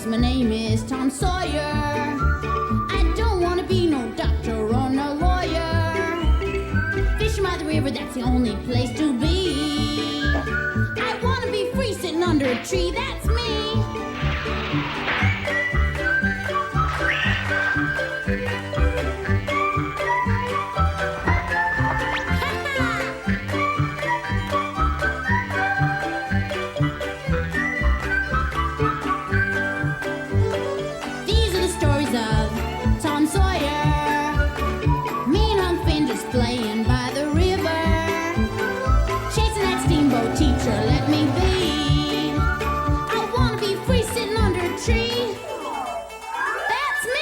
my name is Tom Sawyer. I don't want to be no doctor or no lawyer. Fishing by the river, that's the only place to be. I want to be free sitting under a tree, that's me. These are the stories of Tom Sawyer. Me and Unc Finn just playing by the river. Chasing that steamboat teacher, let me be. I want to be free sitting under a tree. That's me!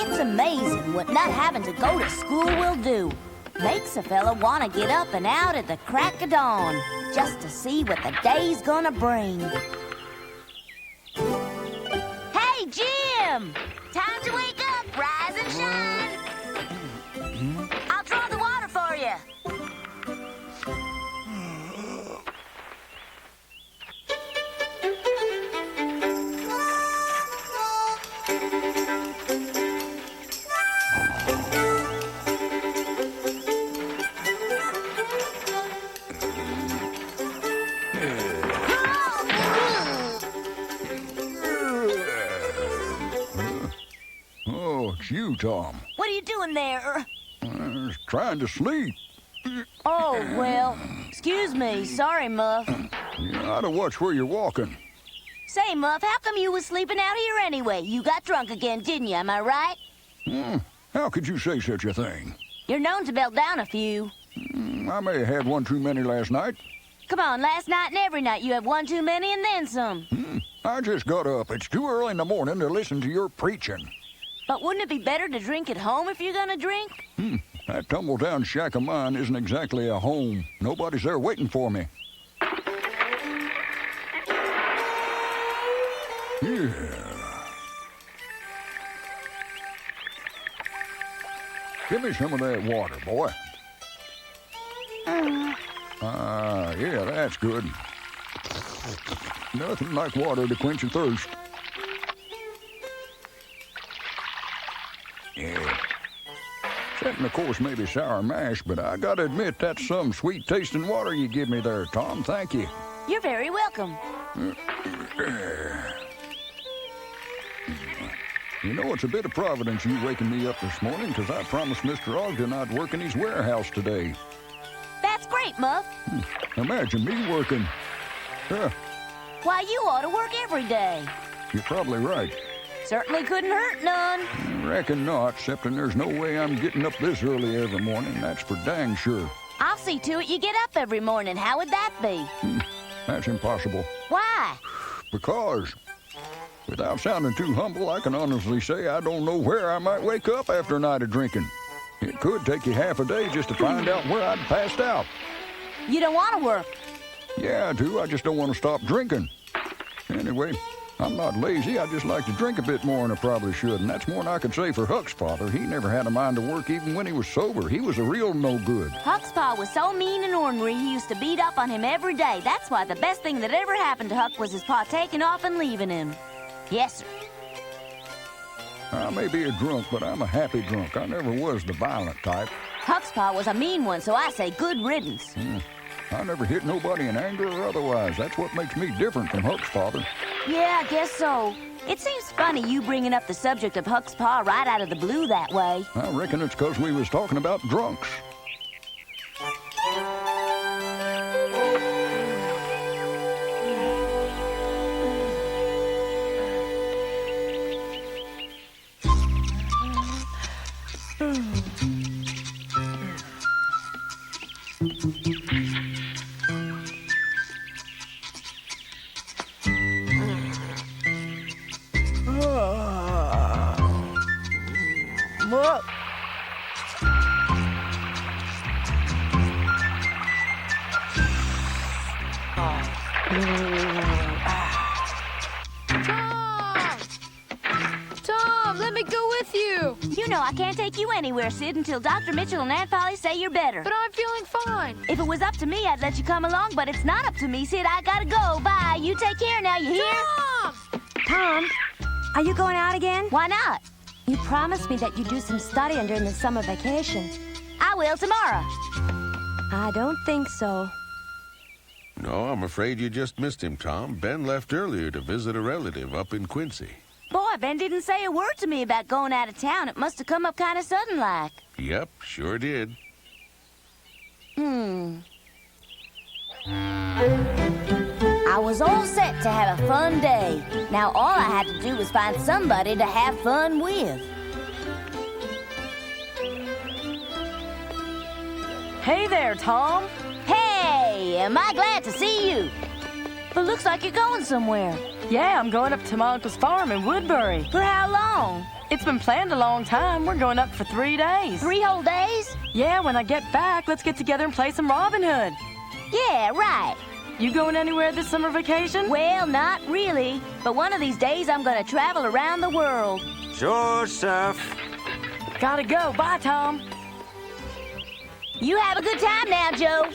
It's amazing what not having to go to school will do. Makes a fella want to get up and out at the crack of dawn just to see what the day's gonna bring. Hey, Jim! Time to wake up, rise and shine! I'll draw the water for you. Oh, it's you, Tom. What are you doing there? I was trying to sleep. Oh, well, excuse me. Sorry, Muff. You ought to watch where you're walking. Say, Muff, how come you was sleeping out here anyway? You got drunk again, didn't you? Am I right? How could you say such a thing? You're known to belt down a few. I may have had one too many last night. Come on, last night and every night you have one too many and then some. I just got up. It's too early in the morning to listen to your preaching. But wouldn't it be better to drink at home if you're gonna drink? That tumble-down shack of mine isn't exactly a home. Nobody's there waiting for me. Yeah. Give me some of that water, boy. Yeah, that's good. Nothing like water to quench your thirst. Yeah. Except, of course, maybe sour mash, but I gotta admit that's some sweet-tasting water you give me there, Tom. Thank you. You're very welcome. You know, it's a bit of providence you waking me up this morning, 'cause I promised Mr. Ogden I'd work in his warehouse today. That's great, Muff. Imagine me working. Why, you ought to work every day. You're probably right. Certainly couldn't hurt none. Reckon not, excepting there's no way I'm getting up this early every morning. That's for dang sure. I'll see to it you get up every morning. How would that be? That's impossible. Why? Because, without sounding too humble, I can honestly say I don't know where I might wake up after a night of drinking. It could take you half a day just to find out where I'd passed out. You don't want to work. Yeah, I do. I just don't want to stop drinking. Anyway, I'm not lazy. I just like to drink a bit more than I probably should, and that's more than I could say for Huck's father. He never had a mind to work even when he was sober. He was a real no-good. Huck's pa was so mean and ornery, he used to beat up on him every day. That's why the best thing that ever happened to Huck was his pa taking off and leaving him. Yes, sir. I may be a drunk, but I'm a happy drunk. I never was the violent type. Huck's pa was a mean one, so I say good riddance. I never hit nobody in anger or otherwise. That's what makes me different from Huck's father. Yeah, I guess so. It seems funny you bringing up the subject of Huck's pa right out of the blue that way. I reckon it's 'cause we was talking about drunks. Whoa. Tom, let me go with you. You know I can't take you anywhere, Sid, until Dr. Mitchell and Aunt Polly say you're better. But I'm feeling fine. If it was up to me, I'd let you come along, but it's not up to me, Sid. I gotta go. Bye. You take care now, you hear? Tom! Tom, are you going out again? Why not? You promised me that you'd do some studying during the summer vacation. I will tomorrow. I don't think so. No, I'm afraid you just missed him, Tom. Ben left earlier to visit a relative up in Quincy. Boy, Ben didn't say a word to me about going out of town. It must have come up kind of sudden-like. Yep, sure did. I was all set to have a fun day. Now all I had to do was find somebody to have fun with. Hey there, Tom. Hey, am I glad to see you? But looks like you're going somewhere. Yeah, I'm going up to my uncle's farm in Woodbury. For how long? It's been planned a long time. We're going up for 3 days. 3 whole days? Yeah, when I get back, let's get together and play some Robin Hood. Yeah, right. You going anywhere this summer vacation? Well, not really. But one of these days I'm gonna travel around the world. Sure stuff. Gotta go. Bye, Tom. You have a good time now, Joe.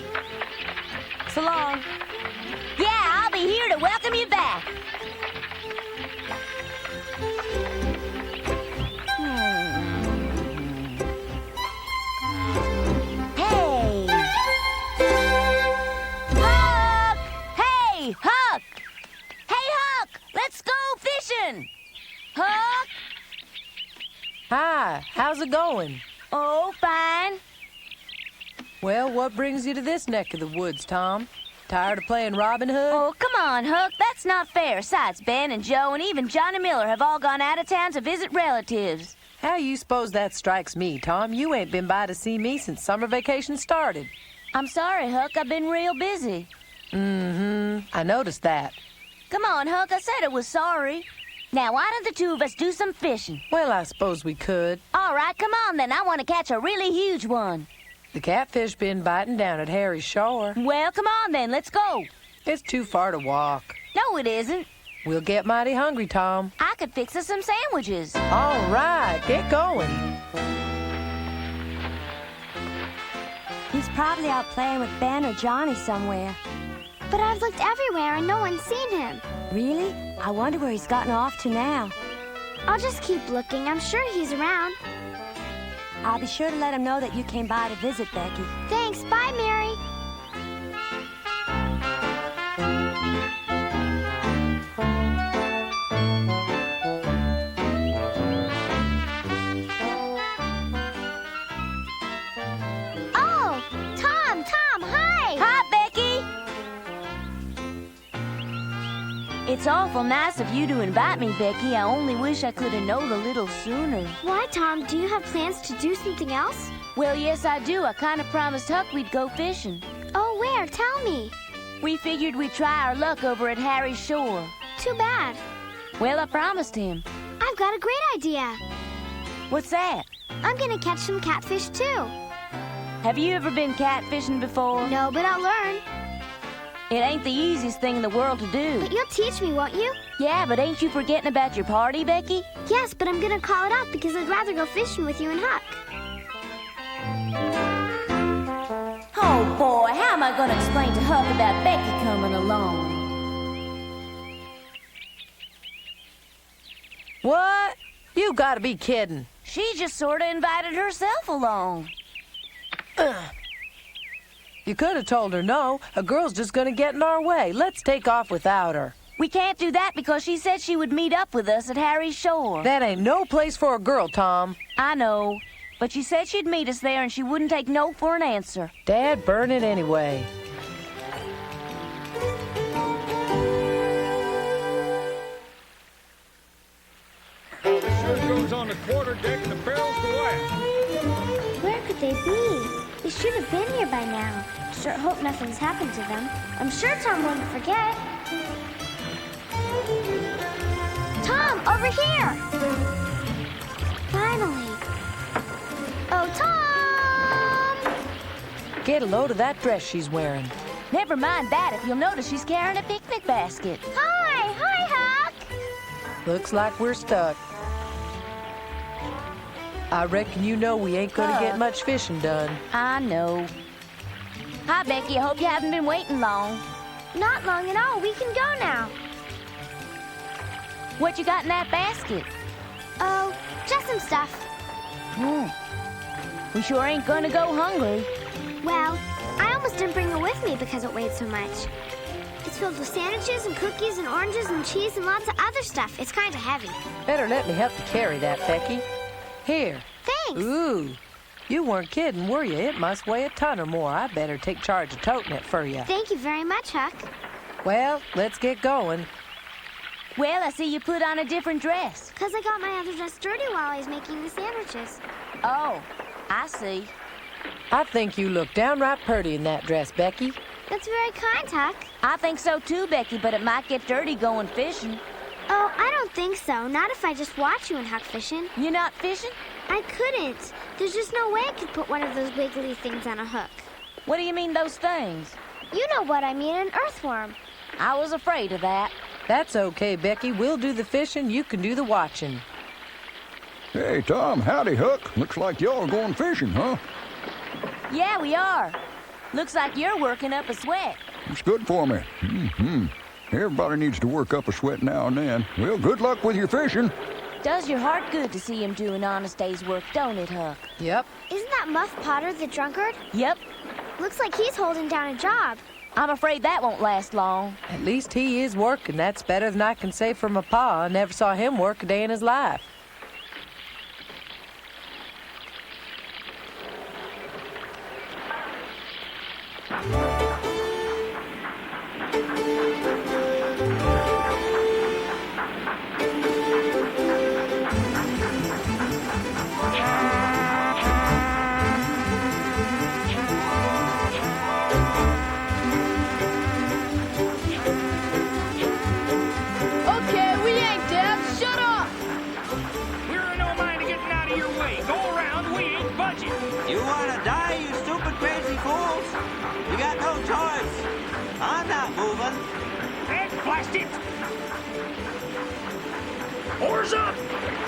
So long. Yeah, I'll be here to welcome you back. Hey! Huck! Hey, Huck! Hey, Huck! Let's go fishing! Huck! Hi, how's it going? Oh, fine. Well, what brings you to this neck of the woods, Tom? Tired of playing Robin Hood? Oh, come on, Huck. That's not fair. Besides, Ben and Joe and even Johnny Miller have all gone out of town to visit relatives. How you suppose that strikes me, Tom? You ain't been by to see me since summer vacation started. I'm sorry, Huck. I've been real busy. I noticed that. Come on, Huck. I said I was sorry. Now, why don't the two of us do some fishing? Well, I suppose we could. All right, come on then. I want to catch a really huge one. The catfish been biting down at Harry's shore. Well, come on then. Let's go. It's too far to walk. No, it isn't. We'll get mighty hungry, Tom. I could fix us some sandwiches. All right, get going. He's probably out playing with Ben or Johnny somewhere. But I've looked everywhere and no one's seen him. Really? I wonder where he's gotten off to now. I'll just keep looking. I'm sure he's around. I'll be sure to let him know that you came by to visit, Becky. Thanks. Bye, Mary. Oh, Tom, hi. Hi, Becky. It's awful nice of you to invite me, Becky. I only wish I could have known a little sooner. Why, Tom? Do you have plans to do something else? Well, yes, I do. I kind of promised Huck we'd go fishing. Oh, where? Tell me. We figured we'd try our luck over at Harry's shore. Too bad. Well, I promised him. I've got a great idea. What's that? I'm gonna catch some catfish, too. Have you ever been catfishing before? No, but I'll learn. It ain't the easiest thing in the world to do. But you'll teach me, won't you? Yeah, but ain't you forgetting about your party, Becky? Yes, but I'm gonna call it off because I'd rather go fishing with you and Huck. Oh, boy, how am I gonna explain to Huck about Becky coming along? What? You gotta be kidding. She just sort of invited herself along. You could have told her no. A girl's just gonna get in our way. Let's take off without her. We can't do that because she said she would meet up with us at Harry's shore. That ain't no place for a girl, Tom. I know, but she said she'd meet us there and she wouldn't take no for an answer. Dad, burn it anyway. The shirt goes on the quarter deck and the barrels go out. Where could they be? They should have been here by now. Sure hope nothing's happened to them. I'm sure Tom wouldn't forget. Tom, over here! Finally. Oh, Tom! Get a load of that dress she's wearing. Never mind that. If you'll notice, she's carrying a picnic basket. Hi! Hi, Huck! Looks like we're stuck. I reckon you know we ain't gonna get much fishing done. I know. Hi, Becky. I hope you haven't been waiting long. Not long at all. We can go now. What you got in that basket? Oh, just some stuff. We sure ain't gonna go hungry. Well, I almost didn't bring it with me because it weighed so much. It's filled with sandwiches and cookies and oranges and cheese and lots of other stuff. It's kind of heavy. Better let me help you carry that, Becky. Here. Thanks. Ooh. You weren't kidding, were you? It must weigh a ton or more. I better take charge of toting it for you. Thank you very much, Huck. Well, let's get going. Well, I see you put on a different dress. 'Cause I got my other dress dirty while I was making the sandwiches. Oh, I see. I think you look downright pretty in that dress, Becky. That's very kind, Huck. I think so too, Becky, but it might get dirty going fishing. Oh, I don't think so. Not if I just watch you and Huck fishing. You not fishing? I couldn't. There's just no way I could put one of those wiggly things on a hook. What do you mean, those things? You know what I mean, an earthworm. I was afraid of that. That's okay, Becky. We'll do the fishing, you can do the watching. Hey, Tom, howdy, Huck. Looks like y'all are going fishing, huh? Yeah, we are. Looks like you're working up a sweat. It's good for me. Everybody needs to work up a sweat now and then. Well, good luck with your fishing. Does your heart good to see him doing honest day's work, don't it, Huck? Yep. Isn't that Muff Potter the drunkard? Yep. Looks like he's holding down a job. I'm afraid that won't last long. At least he is working. That's better than I can say for my pa. I never saw him work a day in his life. Okay, we ain't deaf. Shut up! We're in no mind of getting out of your way. Go around, we ain't budging. You wanna die, you stupid crazy fools? You got no choice. I'm not moving. And blast it! Oars up!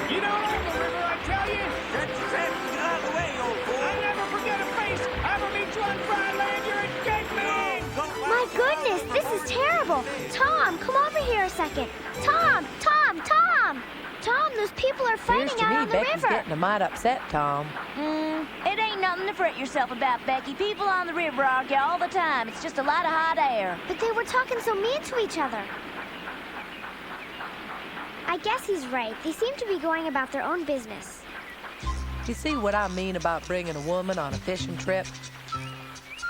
You don't own the river, I tell you. Stretch your tracks and get out of the way, old fool. I never forget a face. Ever meet you on dry land, you're a dead man. My goodness, this is terrible. Tom, come over here a second. Tom! Tom, those people are Appears fighting to out me on the Becky's river. getting a mite upset, Tom. It ain't nothing to fret yourself about, Becky. People on the river argue all the time. It's just a lot of hot air. But they were talking so mean to each other. I guess he's right. They seem to be going about their own business. You see what I mean about bringing a woman on a fishing trip?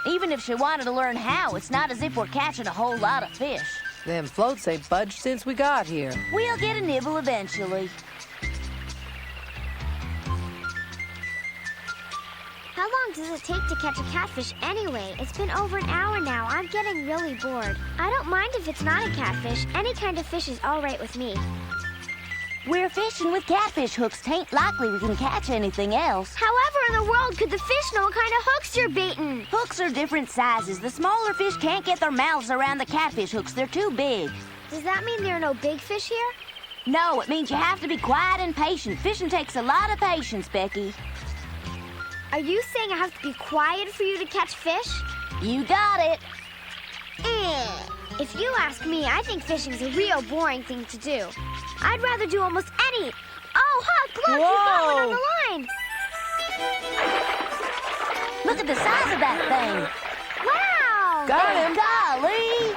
Even if she wanted to learn how, it's not as if we're catching a whole lot of fish. Them floats ain't budged since we got here. We'll get a nibble eventually. How long does it take to catch a catfish anyway? It's been over an hour now. I'm getting really bored. I don't mind if it's not a catfish. Any kind of fish is all right with me. We're fishing with catfish hooks. Tain't likely we can catch anything else. However in the world could the fish know what kind of hooks you're baiting? Hooks are different sizes. The smaller fish can't get their mouths around the catfish hooks. They're too big. Does that mean there are no big fish here? No, it means you have to be quiet and patient. Fishing takes a lot of patience, Becky. Are you saying I have to be quiet for you to catch fish? You got it. If you ask me, I think fishing's a real boring thing to do. I'd rather do almost any... Oh, Huck, look, you got one on the line. Look at the size of that thing. Wow! Got him. Golly!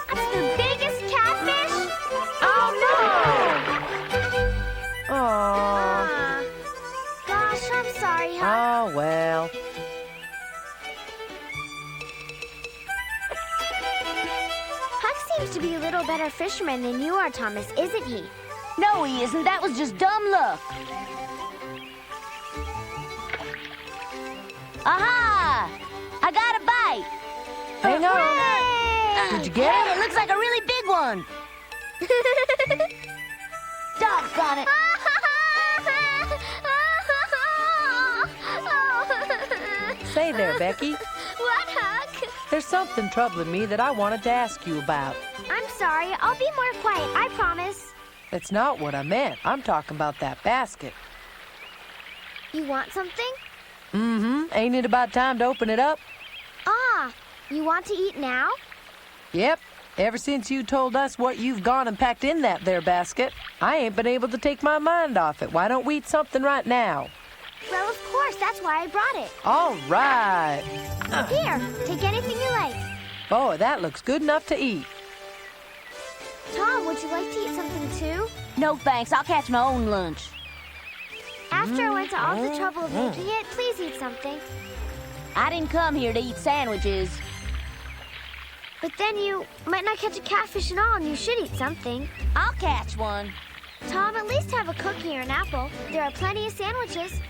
That's the biggest catfish? Oh, Aw. Gosh, I'm sorry, Huck. Oh, well. Huck seems to be a little better fisherman than you are, Thomas, isn't he? no, he isn't. That was just dumb luck. Aha! I got a bite. Hang on. Did you get Hey, it? it looks like a really big one. Doggone it. Say there, Becky. What, Huck? There's something troubling me that I wanted to ask you about. I'm sorry. I'll be more quiet, I promise. That's not what I meant. I'm talking about that basket. You want something? Mm-hmm. Ain't it about time to open it up? Ah, you want to eat now? Yep. Ever since you told us what you've gone and packed in that there basket, I ain't been able to take my mind off it. Why don't we eat something right now? Well, of course. That's why I brought it. All right. Here, take anything you like. Boy, that looks good enough to eat. Tom, would you like to eat something too? No thanks, I'll catch my own lunch. After I went to all the trouble of making it, please eat something. I didn't come here to eat sandwiches. But then you might not catch a catfish at all, and you should eat something. I'll catch one. Tom, at least have a cookie or an apple. There are plenty of sandwiches.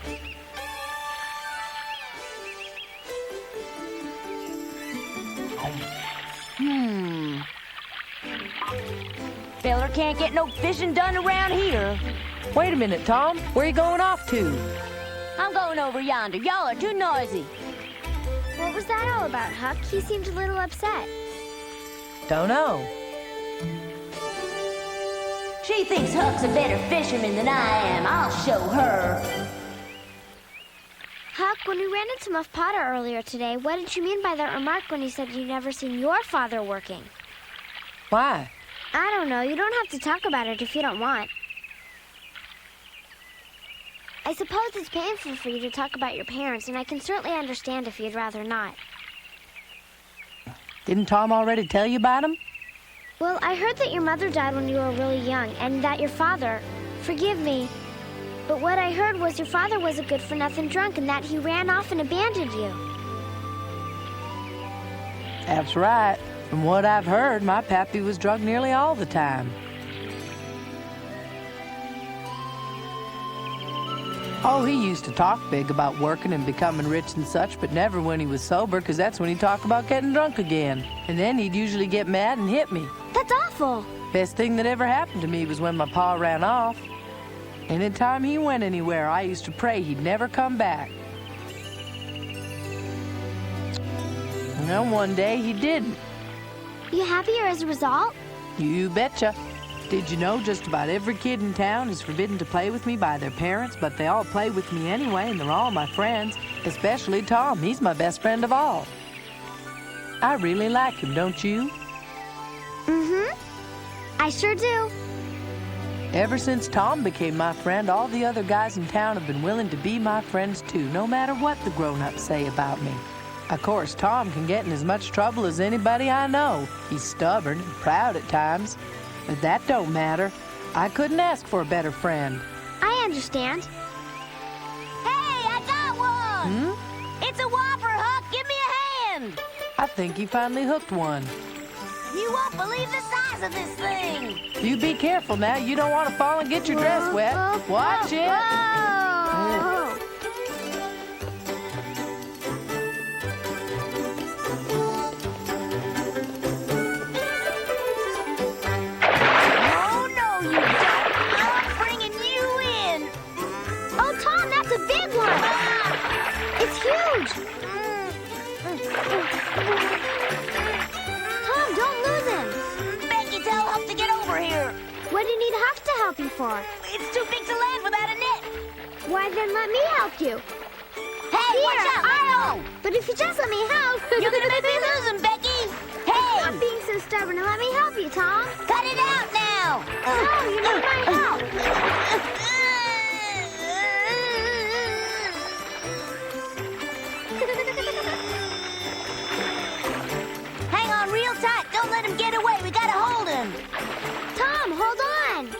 Feller can't get no fishing done around here. Wait a minute, Tom. Where you going off to? I'm going over yonder. Y'all are too noisy. What was that all about, Huck? He seemed a little upset. Don't know. She thinks Huck's a better fisherman than I am. I'll show her. Huck, when we ran into Muff Potter earlier today, what did you mean by that remark when you said you'd never seen your father working? Why? I don't know. You don't have to talk about it if you don't want. I suppose it's painful for you to talk about your parents, and I can certainly understand if you'd rather not. Didn't Tom already tell you about him? Well, I heard that your mother died when you were really young, and that your father... Forgive me, but what I heard was your father was a good-for-nothing drunk, and that he ran off and abandoned you. That's right. From what I've heard, my pappy was drunk nearly all the time. Oh, he used to talk big about working and becoming rich and such, but never when he was sober, because that's when he'd talk about getting drunk again. And then he'd usually get mad and hit me. That's awful. Best thing that ever happened to me was when my pa ran off. Anytime he went anywhere, I used to pray he'd never come back. And then one day he didn't. You happier as a result? You betcha. Did you know just about every kid in town is forbidden to play with me by their parents, but they all play with me anyway, and they're all my friends, especially Tom. He's my best friend of all. I really like him, don't you? Mm-hmm. I sure do. Ever since Tom became my friend, all the other guys in town have been willing to be my friends too, no matter what the grown-ups say about me. Of course, Tom can get in as much trouble as anybody I know. He's stubborn and proud at times. But that don't matter. I couldn't ask for a better friend. I understand. Hey, I got one! It's a whopper, Huck. Give me a hand. I think he finally hooked one. You won't believe the size of this thing. You be careful now. You don't want to fall and get your dress wet. Watch it. Whoa. Oh, no, you don't. I'm bringing you in. Oh, Tom, that's a big one. It's huge. Tom, don't lose him. Becky, tell Huck to get over here. What do you need Huck to help you for? It's too big to land without a net. Why, then let me help you. Hey, Here, watch out. I'll. But if you just let me help... You're going to make me lose him, Becky. Hey. Stop being so stubborn and let me help you, Tom. Cut it out now. No, you need my help. Hang on real tight. Don't let him get away. We got to hold him. Tom, hold on.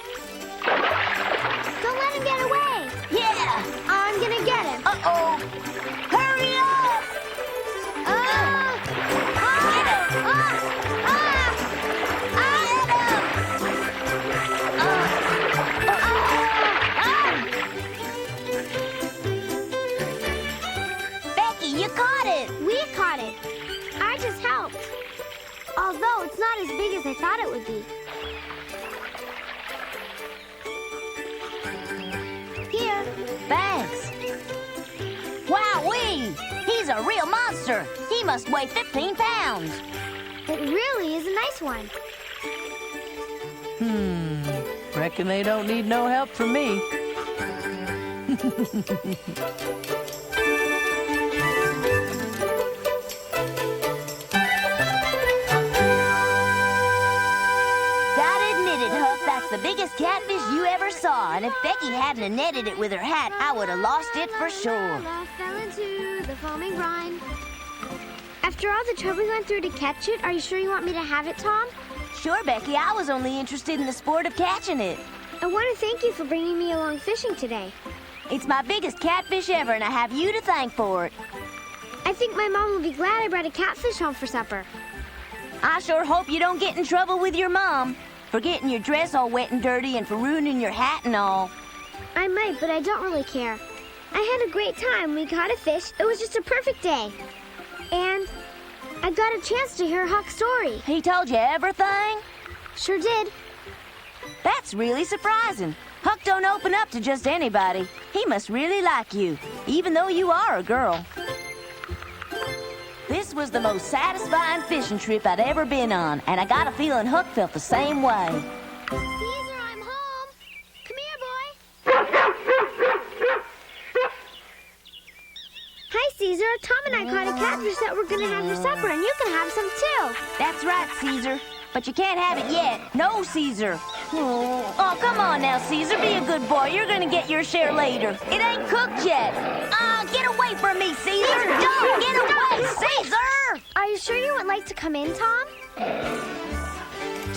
Don't let him get away. Yeah. I'm gonna get him. Uh-oh. Hurry up. Becky, Becky, you caught it! We caught it. I just helped. Although it's not as big as I thought it would be. Here. Thanks. Wowee! He's a real monster. He must weigh 15 pounds. It really is a nice one. Reckon they don't need no help from me. That's the biggest catfish you ever saw, and if Becky hadn't netted it with her hat, I would have lost it for sure. Fell into the foaming brine. After all the trouble we went through to catch it, are you sure you want me to have it, Tom? Sure, Becky. I was only interested in the sport of catching it. I want to thank you for bringing me along fishing today. It's my biggest catfish ever, and I have you to thank for it. I think my mom will be glad I brought a catfish home for supper. I sure hope you don't get in trouble with your mom for getting your dress all wet and dirty and for ruining your hat and all. I might, but I don't really care. I had a great time. We caught a fish. It was just a perfect day. And I got a chance to hear Huck's story. He told you everything? Sure did. That's really surprising. Huck don't open up to just anybody. He must really like you, even though you are a girl. This was the most satisfying fishing trip I'd ever been on, and I got a feeling Huck felt the same way. Caesar, I'm home. Come here, boy. Hi, Caesar. Tom and I caught a catfish that we're going to have for supper, and you can have some too. That's right, Caesar. But you can't have it yet. No, Caesar. Oh, come on now, Caesar. Be a good boy. You're going to get your share later. It ain't cooked yet. Get away from me, Caesar. Don't get away, Caesar. Are you sure you would like to come in, Tom?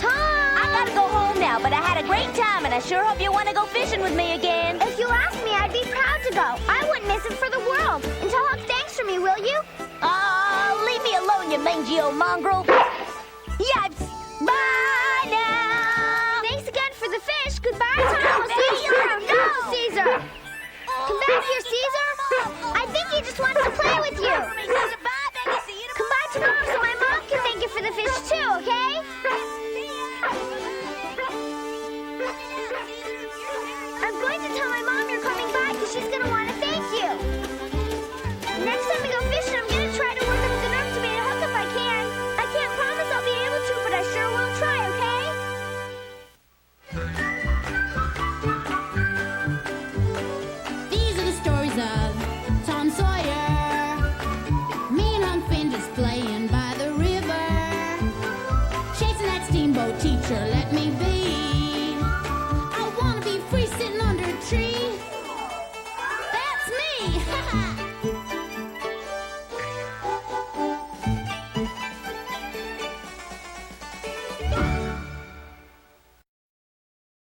Tom! I got to go home now, but I had a great time, and I sure hope you want to go fishing with me again. If you ask me, I'd be proud to go. I wouldn't miss it for the world. And tell Huck thanks for me, will you? Leave me alone, you mangy old mongrel. Yipes. Bye now! Thanks again for the fish. Goodbye, Tom. We'll see you around. No, Caesar! Come back here, Caesar! I think he just wants to play with you. Come by tomorrow so my mom can thank you for the fish too, okay? I'm going to tell my mom you're coming by because she's going to want to thank you. Next time we go fishing, I'm going to try to work up the nerve to make a hook if I can. I can't promise I'll be able to, but I sure will try, okay? These are the stories of Tom Sawyer. Me and Unc Finn just playing by the river, chasing that steamboat teacher, let me be. I wanna be free sitting under a tree. That's me!